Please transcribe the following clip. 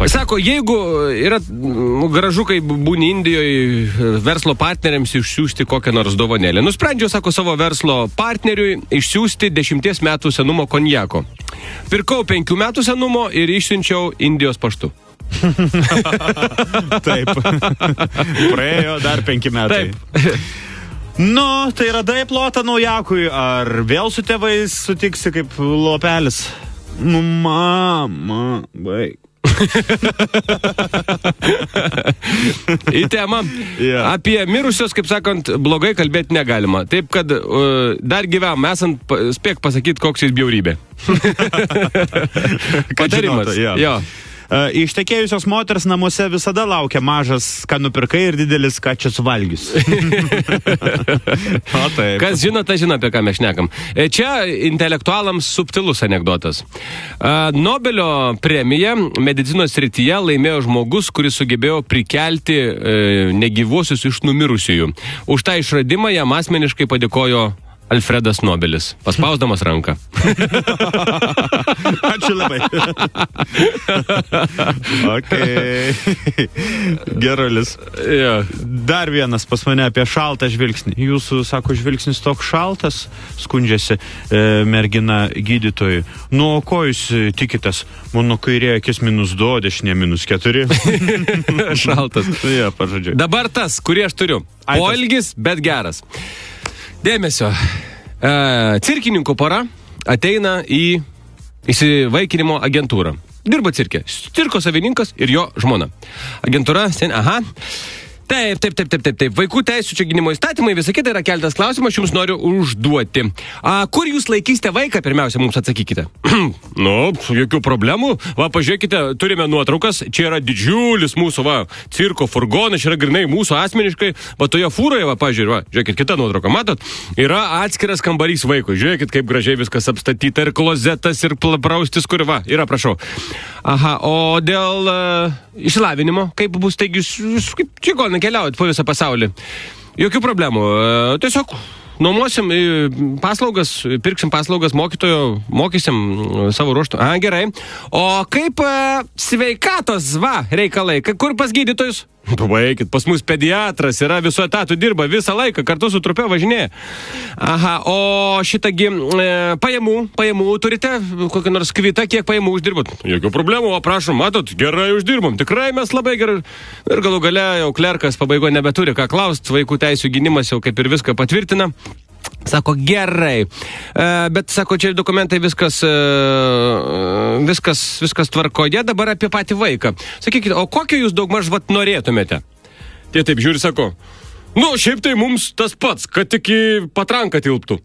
Sako, jeigu yra gražu, kai būni Indijoje verslo partneriams išsiųsti kokią nors dovanėlę. Nusprendžiau, sako, savo verslo partneriui išsiųsti 10 metų senumo konjako. Pirkau 5 metų senumo ir išsiunčiau Indijos paštu. Taip. Praėjo dar 5 metai. Taip. Nu, tai radai plotą naujakui, ar vėl su tėvais sutiksi kaip lopelis? Nu, mama, baig. Į temą. Apie mirusios, kaip sakant, blogai kalbėti negalima. Taip, kad dar gyvam esant, spėk pasakyti, koks jis bjaurybė. Patarimas. Jo. Ištekėjusios moters namuose visada laukia mažas, ką nupirkai, ir didelis, ką čia suvalgius. O taip. Kas žino, tai žino, apie ką mes šnekam. Čia intelektualams subtilus anekdotas. Nobelio premiją medicinos srityje laimėjo žmogus, kuris sugebėjo prikelti negyvuosius iš numirusiųjų. Už tą išradimą jam asmeniškai padėkojo Alfredas Nobelis, paspausdamas ranką. Ačiū labai. Okay. Gerulis. Ja. Dar vienas pas mane apie šaltą žvilgsnį. Jūsų, sako, žvilgsnis toks šaltas, skundžiasi mergina gydytojui. Nu, ko jūs tikitės? Mano kairė akis -2, dešinė -4. Šaltas. Ja, pažodžiu. Dabar tas, kurį aš turiu. Poelgis, bet geras. Dėmesio. Cirkininkų pora ateina į įsivaikinimo agentūrą. Dirba cirke. Cirko savininkas ir jo žmona. Agentūra, Taip. Vaikų teisų čia gynimo įstatymai, visa kita, yra keltas klausimas, jums noriu užduoti. Kur jūs laikysite vaiką, pirmiausia, mums atsakykite. Nu, jokių problemų. Va, pažiūrėkite, turime nuotraukas, čia yra didžiulis mūsų, va, cirko furgonas, čia yra grinai mūsų asmeniškai, va, toje fūroje, va, žiūrėkit, kita nuotrauka, matot, yra atskiras kambarys vaikui, žiūrėkit, kaip gražiai viskas apstatyta, ir klozetas, ir praustis, kur, va, yra, prašau. Aha, o dėl išsilavinimo, kaip bus, taigi, kaip čia gal nekeliaujat po visą pasaulį? Jokių problemų. Tiesiog nuomosim paslaugas, pirksim paslaugas mokytojo, mokysim savo ruoštų. Gerai. O kaip sveikatos, reikalai? Kur pas gydytojus? Pavaikit, pas mus pediatras yra, visu etatu dirba, visą laiką, kartu su trupe važinėja. Aha, o šitągi pajamų turite? Kokį nors kvitą, kiek pajamų uždirbat? Jokių problemų, o prašom, matot, gerai uždirbam, tikrai mes labai gerai. Ir galų gale jau klerkas pabaigoje nebeturi ką klaust, vaikų teisų gynimas jau kaip ir viską patvirtina. Sako, gerai, bet, sako, čia dokumentai viskas tvarkoje, dabar apie patį vaiką. Sakykite, o kokio jūs daugmaž norėtumėte? Tie taip žiūri, sako, nu, šiaip tai mums tas pats, kad tik į patranką tilptų.